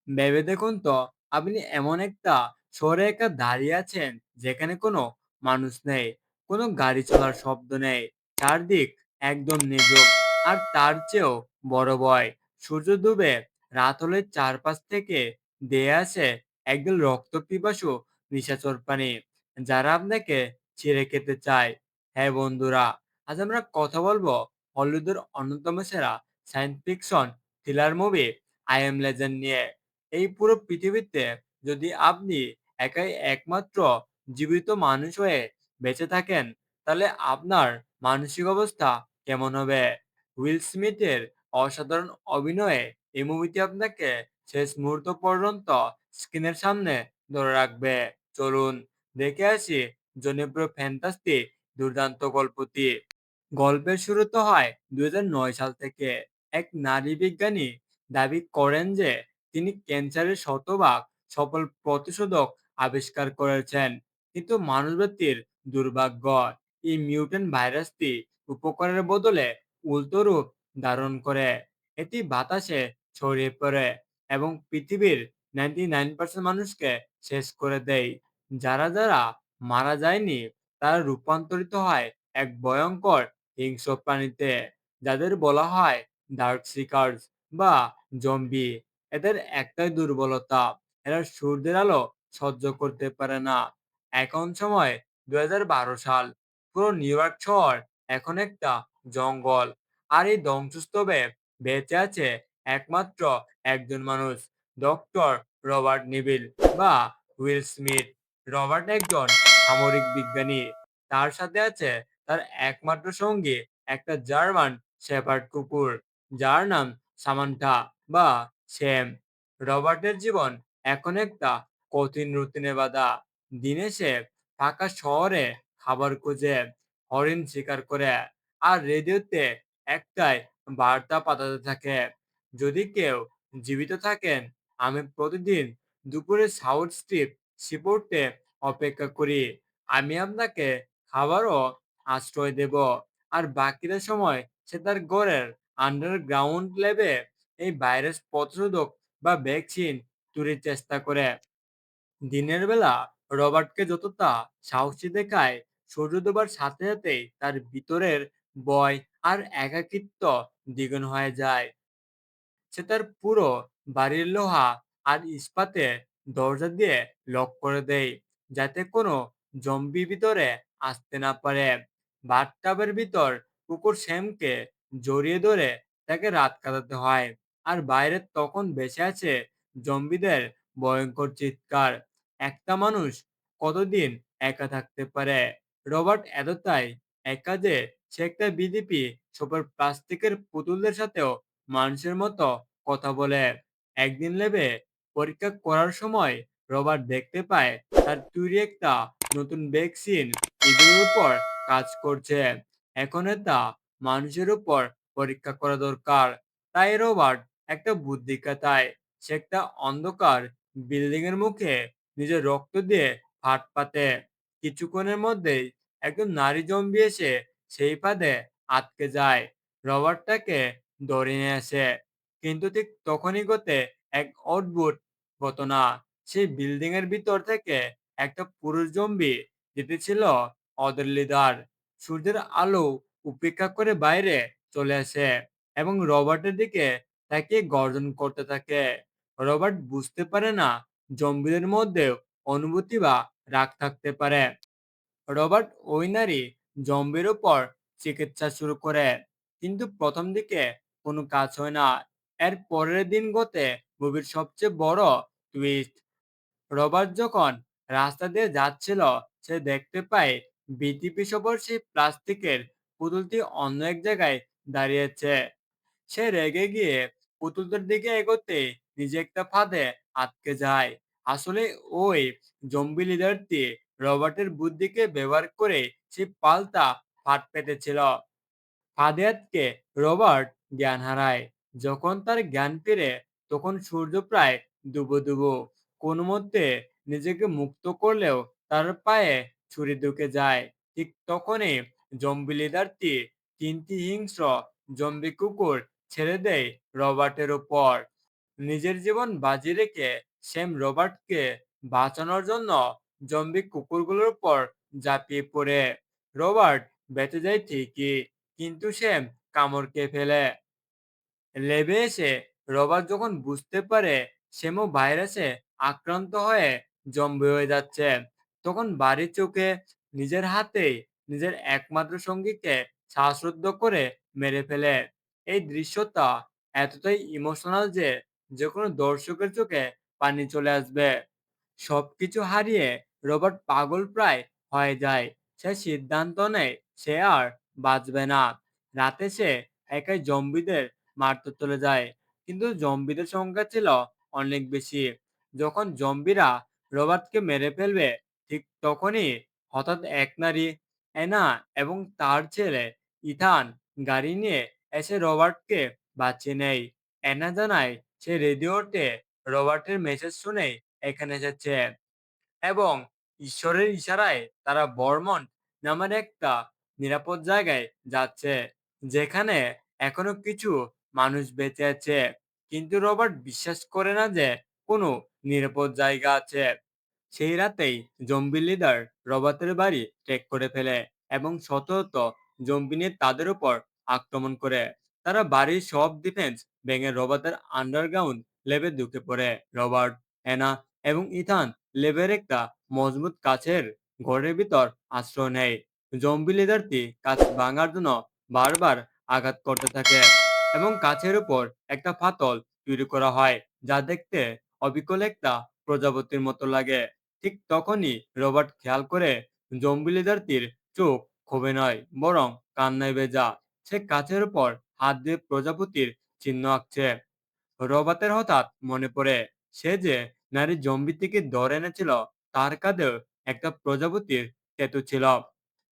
ভেবে দেখুন তো, আপনি এমন একটা শহরে একা দাঁড়িয়ে আছেন যেখানে কোনো মানুষ নেই, কোনো গাড়ি চলার শব্দ নেই, চারদিক একদম নীরব। আর তার চেয়েও বড় ভয়, সূর্য ডুবে রাত হলে চারপাশ থেকে ধেয়ে আসে একদল রক্ত পিপাসু নিশাচর প্রাণী, যারা আপনাকে ছিঁড়ে খেতে চায়। হ্যাঁ বন্ধুরা, আজ আমরা কথা বলবো হলিউডের অন্যতম সেরা science fiction thriller movie I am legend নিয়ে। এই পুরো পৃথিবীতে যদি আপনি একাই একমাত্র জীবিত মানুষ হয়ে বেঁচে থাকেন, তাহলে আপনার মানসিক অবস্থা কেমন হবে? উইল স্মিথের অসাধারণ অভিনয়ে এই মুভিটি আপনাকে শেষ মুহূর্ত পর্যন্ত স্ক্রিনের সামনে ধরে রাখবে। চলুন দেখে আসি জনপ্রিয় ফ্যান্টাসি দুর্দান্ত গল্পটি। গল্পের শুরু তো হয় 2009 সাল থেকে। এক নারী বিজ্ঞানী দাবি করেন যে তিনি ক্যান্সারের শতভাগ সফল প্রতিষেধক আবিষ্কার করেছেন, কিন্তু মানবজাতির দুর্ভাগ্য, এই মিউটেন্ট ভাইরাসটি উপকারের বদলে উল্টো রূপ ধারণ করে। এটি বাতাসে ছড়িয়ে পড়ে এবং পৃথিবীর 99% মানুষকে শেষ করে দেয়। যারা মারা যায়নি তারা রূপান্তরিত হয় এক ভয়ঙ্কর হিংস্র প্রাণীতে, যাদের বলা হয় ডার্ক সিকার্স বা জম্বি। এদের একটাই দুর্বলতা, এরা সূর্যের আলো সহ্য করতে পারে না। এখন সময় 2012 সাল। পুরো নিউ ইয়র্ক শহর এখন একটা জঙ্গল। আর এই ধ্বংসস্তূপে বেঁচে আছে একমাত্র একজন মানুষ, ডক্টর রবার্ট নিবিল বা উইল স্মিথ। রবার্ট একজন সামরিক বিজ্ঞানী। তার সাথে আছে তার একমাত্র সঙ্গী, একটা জার্মান শেপার্ড কুকুর, যার নাম সামান্থা বা স্যাম। রবার্টের জীবন এখন একটা কঠিন রুটিনে বাঁধা। দিনে সে ফাঁকা শহরে খাবার খুঁজে, হরিণ শিকার করে, আর রেডিওতে একটাই বার্তা পাঠাতে থাকে, যদি কেউ জীবিত থাকেন, আমি প্রতিদিন দুপুরে সাউথ স্ট্রিপ সিপোর্টে অপেক্ষা করি। আমি আপনাকে খাবার ও আশ্রয় দেব। আর বাকিটা সময় সে তার ঘরের আন্ডারগ্রাউন্ড ল্যাবে এই ভাইরাস প্রতিরোধক বা ভ্যাকসিন তৈরির চেষ্টা করে। দিনের বেলা রবার্টকে যতটা সাহসী দেখায়, সূর্য ডোবার সাথে সাথেই তার ভিতরের ভয় আর একাকিত্ব দ্বিগুণ হয়ে যায়। সে তার পুরো বাড়ির লোহা আর ইস্পাতে দরজা দিয়ে লক করে দেয়, যাতে কোনো জম্বি ভিতরে আসতে না পারে। বাথটাবের ভিতর কুকুর শ্যামকে জড়িয়ে ধরে তাকে রাত কাটাতে হয়। আর বাইরে তখন বেঁচে আছে জম্বিদের ভয়ঙ্কর চিৎকার। একটা মানুষ কতদিন একা থাকতে পারে? রবার্ট এতটাই একা যে সে একটা বিদেপি সুপার প্লাস্টিকের পুতুলদের সাথেও মানুষের মতো কথা বলে। একদিন ল্যাবে পরীক্ষা করার সময় রবার্ট দেখতে পায় তার তৈরি একটা নতুন ভ্যাকসিন ইঁদুরের উপর কাজ করছে। এখন এটা মানুষের উপর পরীক্ষা করা দরকার। তাই রবার্ট একটা বুদ্ধি কাটায়। সে একটা অন্ধকার বিল্ডিং এর মুখে নিজের রক্ত দিয়ে ফাঁদ পাতে। কিছুক্ষণের মধ্যেই একজন নারী জম্বি এসে সেই ফাঁদে আটকে যায়। রবার্ট তাকে ধরে নিয়ে আসে, কিন্তু ঠিক তখনই ঘটে এক অদ্ভুত ঘটনা। সেই বিল্ডিং এর ভিতর থেকে একটা পুরুষ জম্বি, যেটি ছিল ওদের লিডার, সূর্যের আলো উপেক্ষা করে বাইরে চলে আসে এবং রবার্টের দিকে তাকিয়ে গর্জন করতে থাকে। রবার্ট বুঝতে পারে না জম্বিদের মধ্যেও অনুভূতি বা রাগ থাকতে পারে। রবার্ট ওই নারী জম্বির উপর চিকিৎসা শুরু করে, কিন্তু প্রথম দিকে কোনো কাজ হয় না। এর পরের দিন গতে মুভির সবচেয়ে বড় টুইস্ট। রবার্ট যখন রাস্তা দিয়ে যাচ্ছিল, সে দেখতে পায় বিটিপি সফর সেই প্লাস্টিকের পুতুলটি অন্য এক জায়গায় দাঁড়িয়েছে। সে রেগে গিয়ে পুতুলটার দিকে এগোতে নিজে একটা ফাঁদে আটকে যায়। আসলে ওই জম্বি লিডারটি রবার্টের বুদ্ধিকে ব্যবহার করে সে পাল্টা ফাঁদ পেতেছিল। ফাঁদে আটকে রবার্ট জ্ঞান হারায়। যখন তার জ্ঞান ফিরে, তখন সূর্য প্রায় ডুবো ডুবো। কোনো মতে নিজেকে মুক্ত করলেও তার পায়ে ছুরি ঢুকে যায়। ঠিক তখনই জম্বি লিডারটি তিনটি হিংস্র জম্বি কুকুর ছেড়ে দেয় রবার্টের উপর। নিজের জীবন বাজি রেখে স্যাম রবার্টকে বাঁচানোর জন্য জম্বি কুকুরগুলোর উপর ঝাঁপিয়ে পড়ে। রবার্ট বেঁচে যায় ঠিকই, কিন্তু স্যাম কামড় খেয়ে ফেলে। লেবে এসে রবার্ট যখন বুঝতে পারে স্যামও ভাইরাসে আক্রান্ত হয়ে জম্বি হয়ে যাচ্ছে, তখন বাড়ির চোখে নিজের হাতেই নিজের একমাত্র সঙ্গীকে শ্বাসরুদ্ধ করে মেরে ফেলে। এই দৃশ্যটা এতটাই ইমোশনাল যে যে কোনো দর্শকের চোখে পানি চলে আসবে। সবকিছু হারিয়ে রবার্ট পাগল প্রায় হয়ে যায়। সে সিদ্ধান্ত নেয় সে আর বাঁচবে না। রাতে সে একাই জম্বিদের মারতে চলে যায়, কিন্তু জম্বিদের সংখ্যা ছিল অনেক বেশি। যখন জম্বিরা রবার্টকে মেরে ফেলবে, ঠিক তখনই হঠাৎ এক নারী, অ্যানা, এবং তার ছেলে ইথান গাড়ি নিয়ে এসে রবার্টকে বাঁচিয়ে নেয়। অ্যানা জানায় সে রেডিওতে রবার্টের মেসেজ শুনেই এখানে এসেছে, এবং ঈশ্বরের ইশারায় তারা বর্মন্ট নামের একটা নিরাপদ জায়গায় যাচ্ছে, যেখানে এখনো কিছু মানুষ বেঁচে আছে। কিন্তু রবার্ট বিশ্বাস করে না যে কোনো নিরাপদ জায়গা আছে। সেই রাতেই জম্বি লিডার রবার্টের বাড়ি ট্রেক করে ফেলে এবং শত শত জম্বি নিয়ে তাদের উপর আক্রমণ করে। তারা বাড়ির সব ডিফেন্স ভেঙে রবার্টের আন্ডারগ্রাউন্ড ল্যাবে ঢুকে পড়ে। রবার্ট, অ্যানা এবং ইথান ল্যাবের একটা মজবুত কাচের ঘরের ভিতর আশ্রয় নেয়। জম্বি লিডারটি কাচ ভাঙার জন্য বারবার আঘাত করতে থাকে, এবং কাছের উপর একটা ফাটল তৈরি করা হয় যা দেখতে অবিকল একটা প্রজাপতির মতো লাগে। ঠিক তখনই রবার্ট খেয়াল করে জম্বি লিডারটির চোখ ক্ষোভে নয়, বরং কান্নায় ভেজা। সে কাছের উপর হাত দিয়ে প্রজাপতির চিহ্ন আঁকছে। রবার্টের হঠাৎ মনে পড়ে সে যে নারী জম্বি থেকে ধরে এনেছিল, তার কাঁধেও একটা প্রজাপতির ট্যাটু ছিল।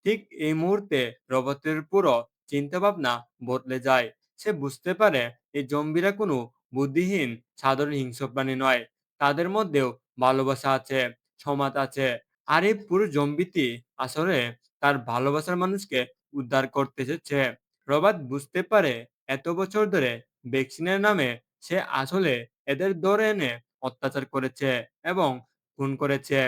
ঠিক এই মুহূর্তে রবার্টের পুরো চিন্তাভাবনা বদলে যায়। সে বুঝতে পারে এই জম্বিরা কোনো বুদ্ধিহীন সাধারণ হিংস্র প্রাণী নয়। তাদের মধ্যেও ভালোবাসা আছে, সমাজ আছে। আর এই পুরো জম্বিটি আসলে তার ভালোবাসার মানুষকে উদ্ধার করতে এসেছে। রবার্ট বুঝতে পারে এত বছর ধরে ভ্যাকসিনের নামে সে আসলে এদের ধরে এনে অত্যাচার করেছে এবং খুন করেছে।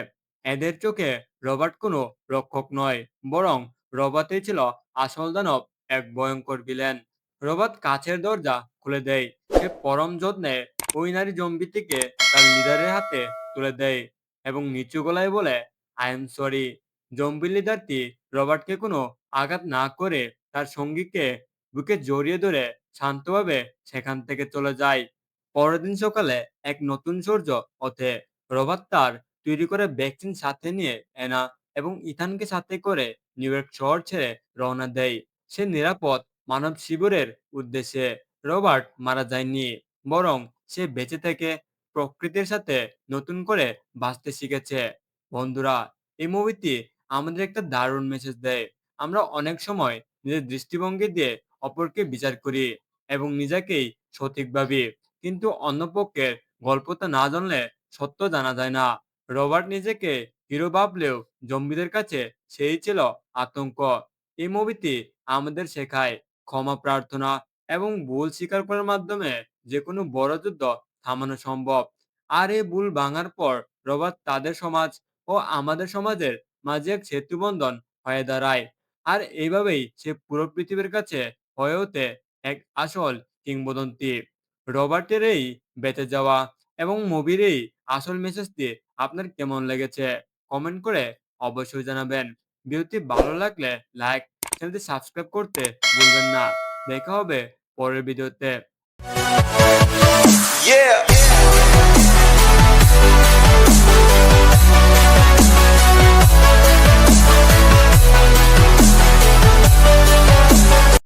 এদের চোখে রবার্ট কোনো রক্ষক নয়, বরং রবার্টই ছিল আসল দানব, এক ভয়ঙ্কর ভিলেন। রবার্ট কাছের দরজা খুলে দেয়। সে পরম যত্নে ওই নারী জম্বিটিকে তার লিডারের হাতে তুলে দেয় এবং নিচু গলায় বলে, আই এম সরি। জম্বি লিডারটি রবার্টকে কোনো আঘাত না করে তার সঙ্গীকে বুকে জড়িয়ে ধরে শান্তভাবে সেখান থেকে চলে যায়। পরের দিন সকালে এক নতুন সূর্য ওঠে। রবার্ট তার তৈরি করে ভ্যাকসিন সাথে নিয়ে অ্যানা এবং ইথানকে সাথে করে নিউ ইয়র্ক শহর ছেড়ে রওনা দেয়। সে নিরাপদ মানব শিবিরের উদ্দেশ্যে। রবার্ট মারা যায়নি, বরং সে বেঁচে থেকে প্রকৃতির সাথে নতুন করে বাঁচতে শিখেছে। বন্ধুরা, এই মুভিটি আমাদের একটা দারুণ মেসেজ দেয়। আমরা অনেক সময় নিজের দৃষ্টিভঙ্গি দিয়ে অপরকে বিচার করি এবং নিজেকেই সঠিক ভাবি, কিন্তু অন্য পক্ষের গল্পটা না জানলে সত্য জানা যায় না। রবার্ট নিজেকে হিরো ভাবলেও জম্বিদের কাছে সেই ছিল আতঙ্ক। এই মুভিটি আমাদের শেখায় ক্ষমা প্রার্থনা এবং ভুল স্বীকার করার মাধ্যমে যে কোনো বড় যুদ্ধ থামানো সম্ভব। আর এই ভুল ভাঙার পর রবার্ট তাদের সমাজ ও আমাদের সমাজের মাঝে এক সেতু বন্ধন হয়ে দাঁড়ায়। আর এইভাবেই সে পুরো পৃথিবীর কাছে হয়ে ওঠে এক আসল কিংবদন্তি। রবার্টের এই বেঁচে যাওয়া এবং মুভির এই আসল মেসেজটি আপনার কেমন লেগেছে কমেন্ট করে অবশ্যই জানাবেন। ভিডিওটি ভালো লাগলে লাইক, চ্যানেলটি সাবস্ক্রাইব করতে ভুলবেন না। দেখা হবে পরের ভিডিওতে। Yeah.